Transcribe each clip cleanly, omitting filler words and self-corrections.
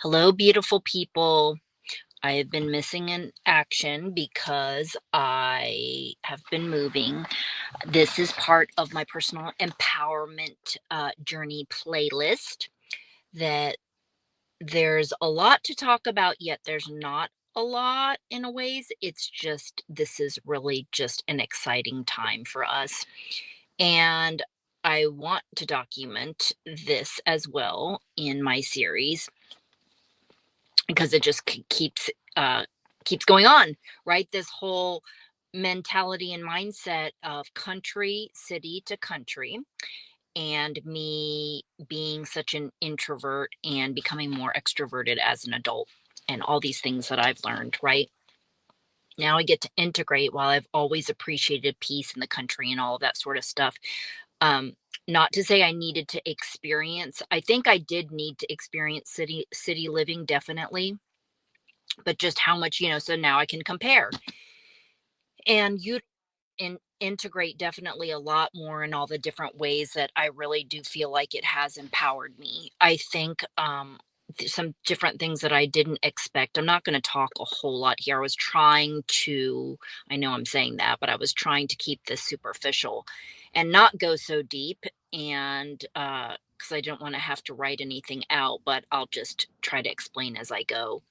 Hello, beautiful people. I have been missing in action because I have been moving. This is part of my personal empowerment journey playlist. That there's a lot to talk about, yet there's not a lot in a ways. It's just, this is really just an exciting time for us. And I want to document this as well in my series because it just keeps going on, right? This whole mentality and mindset of country, city to country, and me being such an introvert and becoming more extroverted as an adult, and all these things that I've learned, right? Now I get to integrate while I've always appreciated peace in the country and all of that sort of stuff. Um, Not to say I needed to experience, I think I did need to experience city living, definitely, but just how much, so now I can compare. And you integrate definitely a lot more in all the different ways that I really do feel like it has empowered me. I think some different things that I didn't expect. I'm not going to talk a whole lot here. I was trying to, I know I'm saying that, but I was trying to keep this superficial and not go so deep. And because I don't want to have to write anything out, but I'll just try to explain as I go.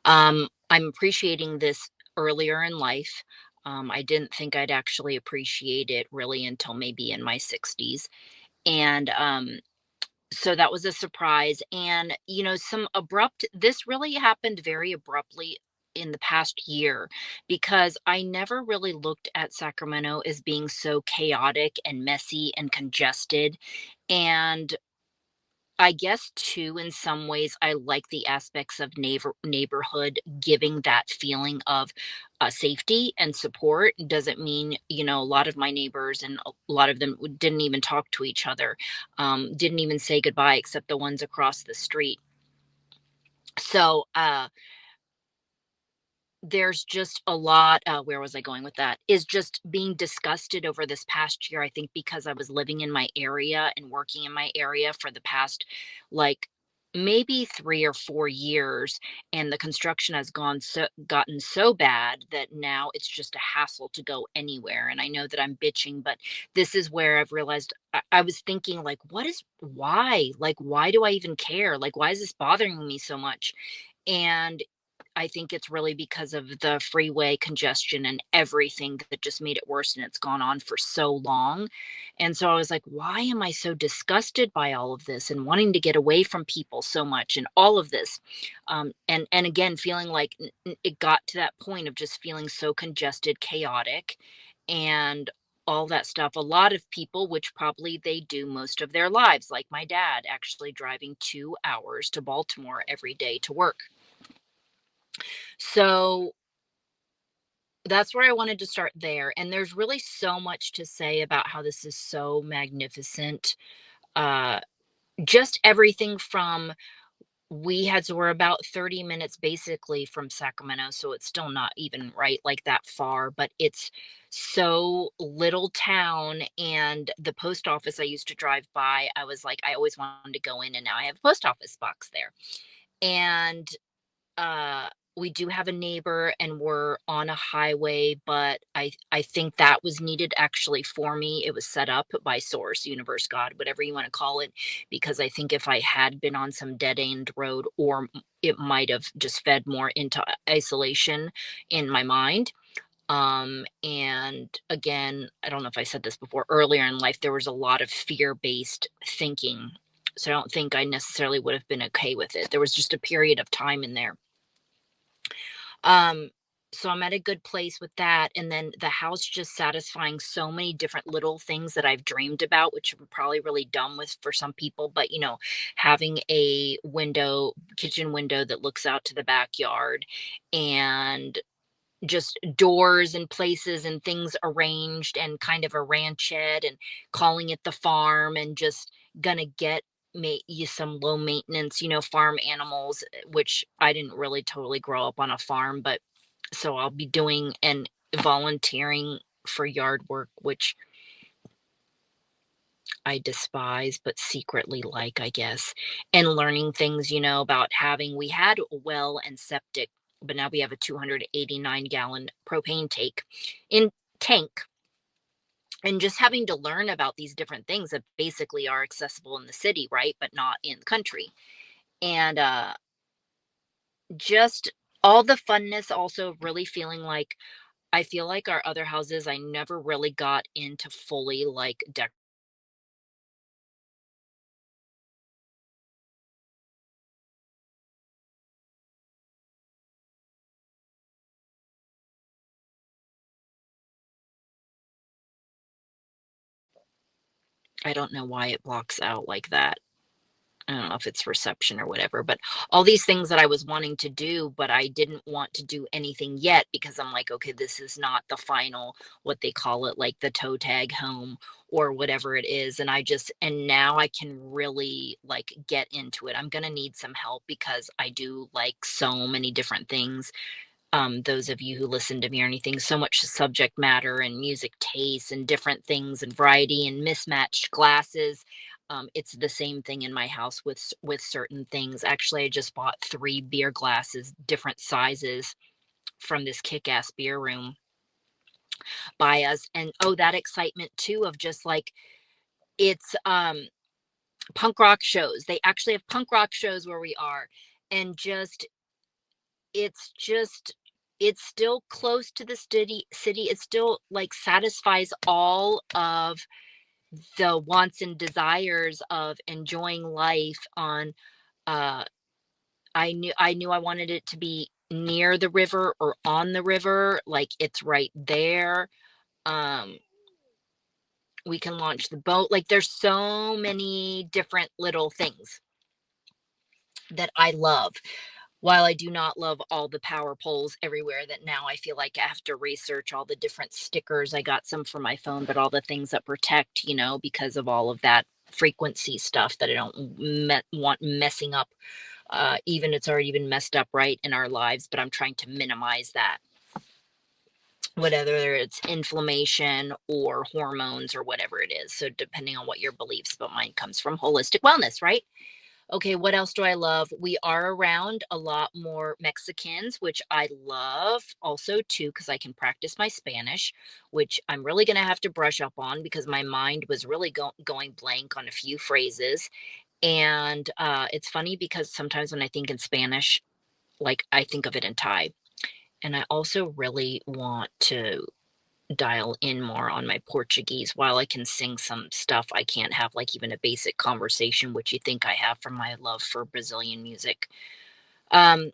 I'm appreciating this earlier in life. I didn't think I'd actually appreciate it really until maybe in my 60s. And so that was a surprise. And, this really happened very abruptly in the past year because I never really looked at Sacramento as being so chaotic and messy and congested. And I guess too, in some ways, I like the aspects of neighborhood giving that feeling of safety and support. Doesn't mean, a lot of my neighbors and a lot of them didn't even talk to each other, didn't even say goodbye except the ones across the street. So, there's just a lot. Where was I going with that? Is just being disgusted over this past year. I think because I was living in my area and working in my area for the past, like, maybe 3 or 4 years, and the construction has gotten so bad that now it's just a hassle to go anywhere. And I know that I'm bitching, but this is where I've realized I was thinking, like, why do I even care? Like, why is this bothering me so much? And I think it's really because of the freeway congestion and everything that just made it worse, and it's gone on for so long. And so I was like, why am I so disgusted by all of this and wanting to get away from people so much and all of this? And again, feeling like it got to that point of just feeling so congested, chaotic, and all that stuff. A lot of people, which probably they do most of their lives, like my dad, actually driving 2 hours to Baltimore every day to work. So that's where I wanted to start there. And there's really so much to say about how this is so magnificent. Uh, just everything from so we're about 30 minutes basically from Sacramento. So it's still not even right like that far, but it's so little town. And the post office I used to drive by, I was like, I always wanted to go in, and now I have a post office box there. And uh we do have a neighbor and we're on a highway, but I think that was needed actually for me. It was set up by source, universe, God, whatever you want to call it, because I think if I had been on some dead end road, or it might have just fed more into isolation in my mind. And again, I don't know if I said this before, earlier in life there was a lot of fear based thinking, so I don't think I necessarily would have been okay with it. There was just a period of time in there. um, so I'm at a good place with that. And then the house just satisfying so many different little things that I've dreamed about, which are probably really dumb with for some people, but having a kitchen window that looks out to the backyard, and just doors and places and things arranged, and kind of a ranchette, and calling it the farm, and just gonna get you some low maintenance, farm animals, which I didn't really totally grow up on a farm, but so I'll be doing and volunteering for yard work, which I despise, but secretly like, I guess, and learning things, about we had a well and septic, but now we have a 289-gallon propane tank, and just having to learn about these different things that basically are accessible in the city, right, but not in the country, and just all the funness, also really feeling like I feel like our other houses, I never really got into fully like I don't know why it blocks out like that. I don't know if it's reception or whatever, but all these things that I was wanting to do, but I didn't want to do anything yet because I'm like, okay, this is not the final, what they call it, like the toe tag home or whatever it is. And now I can really like get into it. I'm going to need some help because I do like so many different things. Those of you who listen to me or anything, so much subject matter and music tastes and different things and variety and mismatched glasses. It's the same thing in my house with with certain things. Actually, I just bought 3 beer glasses, different sizes, from this kick-ass beer room by us. And oh, that excitement too of just like it's punk rock shows. They actually have punk rock shows where we are, and just it's still close to the city. It still like satisfies all of the wants and desires of enjoying life on uh I knew I wanted it to be near the river or on the river, like it's right there. um we can launch the boat, like there's so many different little things that I love. While I do not love all the power poles everywhere, that now I feel like I have to research all the different stickers. I got some for my phone, but all the things that protect, because of all of that frequency stuff that I don't want messing up. Even it's already been messed up right in our lives, but I'm trying to minimize that, whether it's inflammation or hormones or whatever it is. So depending on what your beliefs, but mine comes from holistic wellness, right? Okay, what else do I love? We are around a lot more Mexicans, which I love also too, because I can practice my Spanish, which I'm really going to have to brush up on because my mind was really going blank on a few phrases. And it's funny because sometimes when I think in Spanish, like I think of it in Thai. And I also really want to dial in more on my Portuguese. While I can sing some stuff, I can't have like even a basic conversation, which you think I have from my love for Brazilian music. Um,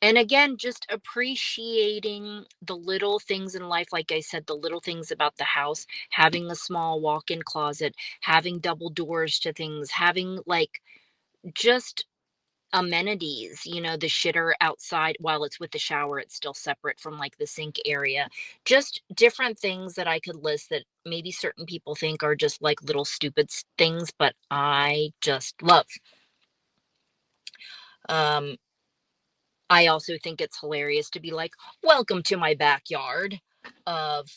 and again, just appreciating the little things in life. Like I said, the little things about the house, having a small walk in closet, having double doors to things, having like just amenities, the shitter outside while it's with the shower, it's still separate from like the sink area. Just different things that I could list that maybe certain people think are just like little stupid things, but I just love. Um, I also think it's hilarious to be like, welcome to my backyard of,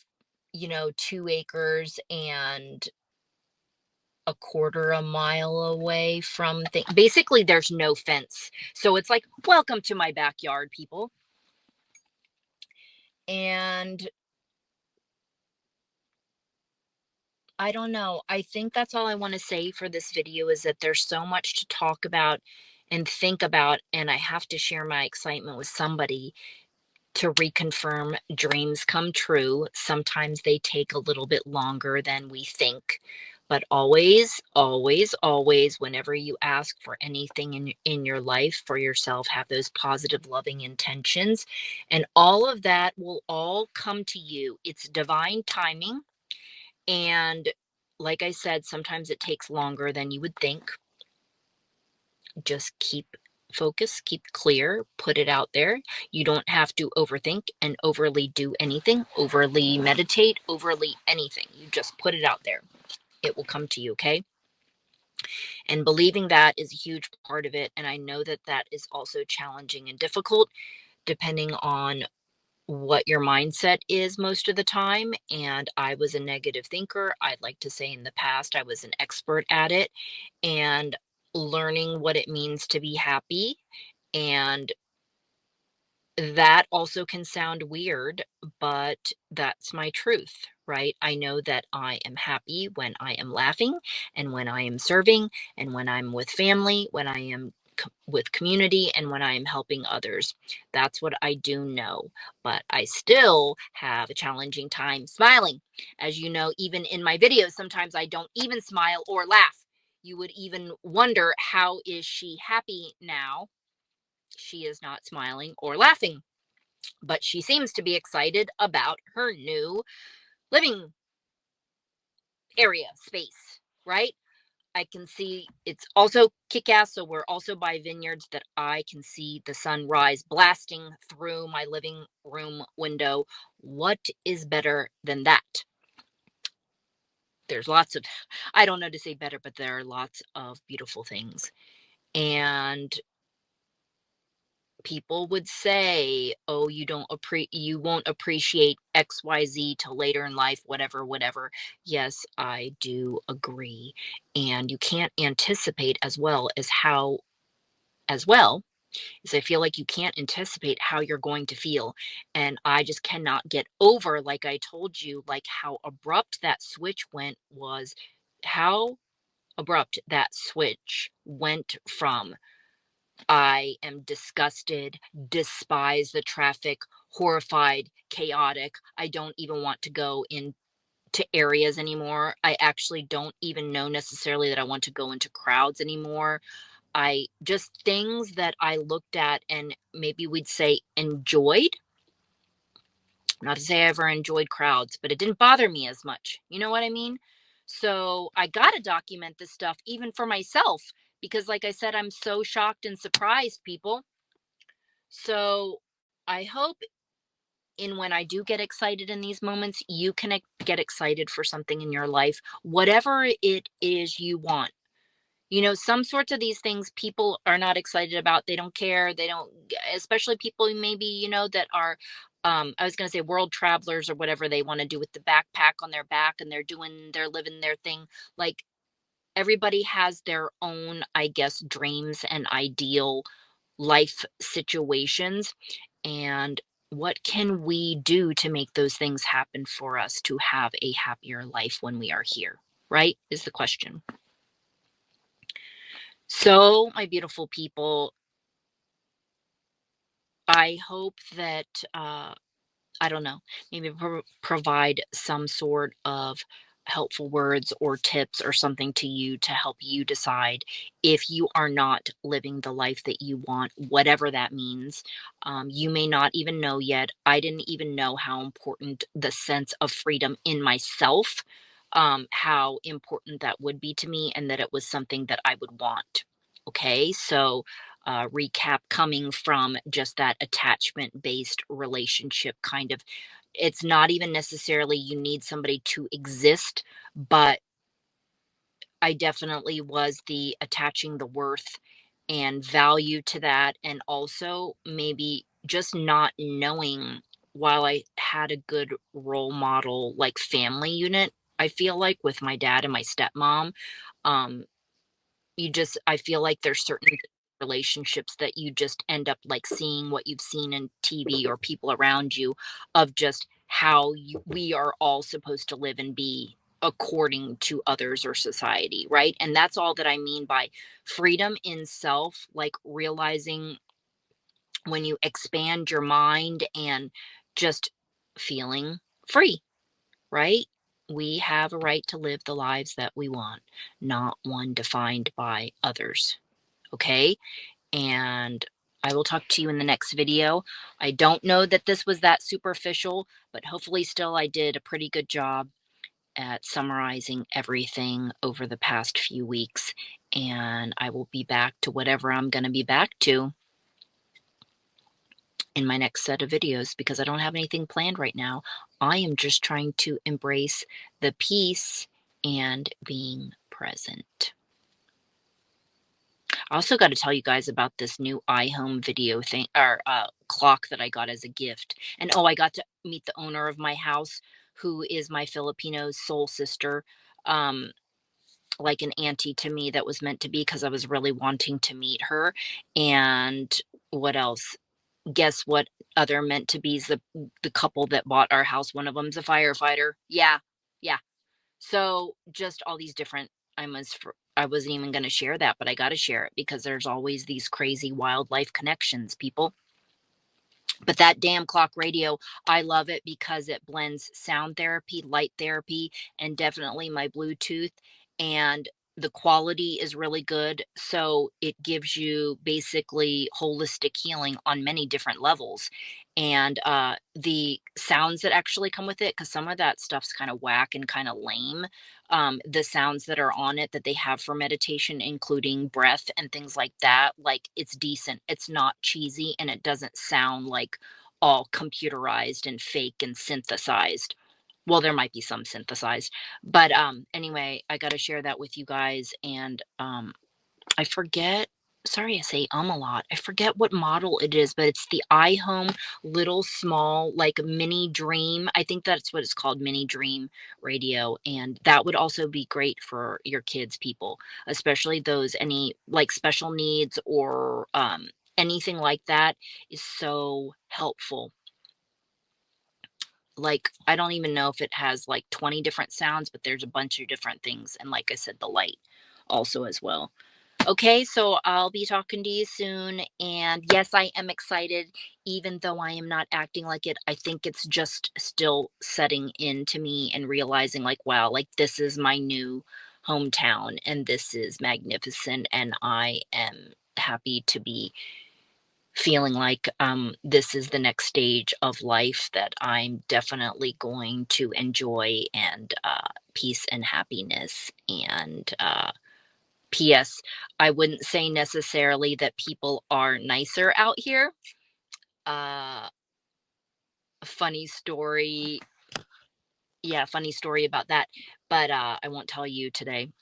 2 acres and a quarter a mile away from basically there's no fence. So it's like, welcome to my backyard, people. And I don't know. I think that's all I want to say for this video is that there's so much to talk about and think about. And I have to share my excitement with somebody to reconfirm dreams come true. Sometimes they take a little bit longer than we think. But always, always, always, whenever you ask for anything in your life for yourself, have those positive, loving intentions. And all of that will all come to you. It's divine timing. And like I said, sometimes it takes longer than you would think. Just keep focus, keep clear, put it out there. You don't have to overthink and overly do anything, overly meditate, overly anything. You just put it out there. It will come to you, okay? And believing that is a huge part of it. And I know that that is also challenging and difficult depending on what your mindset is most of the time. And I was a negative thinker. I'd like to say in the past, I was an expert at it, and learning what it means to be happy. And that also can sound weird, but that's my truth, right? I know that I am happy when I am laughing and when I am serving and when I'm with family, when I am with community and when I am helping others. That's what I do know. But I still have a challenging time smiling. As you know, even in my videos, sometimes I don't even smile or laugh. You would even wonder, how is she happy now? She is not smiling or laughing, but she seems to be excited about her new living area space, right? I can see it's also kick-ass. So we're also by vineyards that I can see the sunrise blasting through my living room window. What is better than that? There's lots of, I don't know to say better, but there are lots of beautiful things. And people would say, "Oh, you won't appreciate XYZ till later in life, whatever, whatever." Yes, I do agree. And you can't anticipate as well as I feel like you can't anticipate how you're going to feel. And I just cannot get over, like I told you, like how abrupt that switch how abrupt that switch went from I am disgusted, despise the traffic, horrified, chaotic. I don't even want to go into areas anymore. I actually don't even know necessarily that I want to go into crowds anymore. I just things that I looked at and maybe we'd say enjoyed. Not to say I ever enjoyed crowds, but it didn't bother me as much. You know what I mean? So I got to document this stuff even for myself because, like I said, I'm so shocked and surprised, people. So I hope in when I do get excited in these moments, you can get excited for something in your life, whatever it is you want. You know, some sorts of these things people are not excited about. They don't care. They don't, especially people maybe, that are, I was going to say world travelers or whatever they want to do with the backpack on their back and they're living their thing. Like everybody has their own, I guess, dreams and ideal life situations. And what can we do to make those things happen for us to have a happier life when we are here? Right? Is the question. So, my beautiful people, I hope that I don't know, maybe provide some sort of helpful words or tips or something to you to help you decide if you are not living the life that you want, whatever that means. You may not even know yet. I didn't even know how important the sense of freedom in myself, how important that would be to me, and that it was something that I would want. Okay, so recap coming from just that attachment based relationship kind of, it's not even necessarily you need somebody to exist, but I definitely was the attaching the worth and value to that, and also maybe just not knowing, while I had a good role model like family unit, I feel like with my dad and my stepmom, um I feel like there's certain relationships that you just end up like seeing what you've seen in TV or people around you, of just how we are all supposed to live and be according to others or society, right? And that's all that I mean by freedom in self, like realizing when you expand your mind and just feeling free, right? We have a right to live the lives that we want, not one defined by others. Okay. And I will talk to you in the next video. I don't know that this was that superficial, but hopefully still I did a pretty good job at summarizing everything over the past few weeks. And I will be back to whatever I'm going to be back to in my next set of videos, because I don't have anything planned right now. I am just trying to embrace the peace and being present. I also got to tell you guys about this new iHome video thing or clock that I got as a gift. And oh, I got to meet the owner of my house, who is my Filipino soul sister, um, like an auntie to me that was meant to be because I was really wanting to meet her. And what else? Guess what other meant to be's the couple that bought our house. One of them's a firefighter. Yeah, yeah. So, just all these different I wasn't even gonna share that, but I gotta share it because there's always these crazy wildlife connections, people. But that damn clock radio, I love it because it blends sound therapy, light therapy, and definitely my Bluetooth. And the quality is really good. So it gives you basically holistic healing on many different levels. And the sounds that actually come with it, because some of that stuff's kind of whack and kind of lame. The sounds that are on it that they have for meditation, including breath and things like that, like it's decent. It's not cheesy and it doesn't sound like all computerized and fake and synthesized. Well, there might be some synthesized, but anyway, I got to share that with you guys. And I forget. Sorry, I say a lot. I forget what model it is, but it's the iHome little small like mini dream. I think that's what it's called, mini dream radio, and that would also be great for your kids, people, especially those any like special needs or anything like that is so helpful. Like I don't even know if it has like 20 different sounds, but there's a bunch of different things, and like I said, the light also as well. Okay, so I'll be talking to you soon. And yes, I am excited, even though I am not acting like it. I think it's just still setting into me and realizing, like, wow, like this is my new hometown and this is magnificent. And I am happy to be feeling like this is the next stage of life that I'm definitely going to enjoy and peace and happiness. And P.S. I wouldn't say necessarily that people are nicer out here. Uh, funny story. Yeah, funny story about that. But I won't tell you today.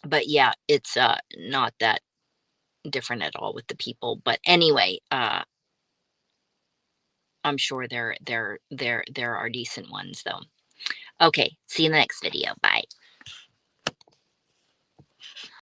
But yeah, it's not that different at all with the people. But anyway, I'm sure there are decent ones though. Okay, see you in the next video. Bye.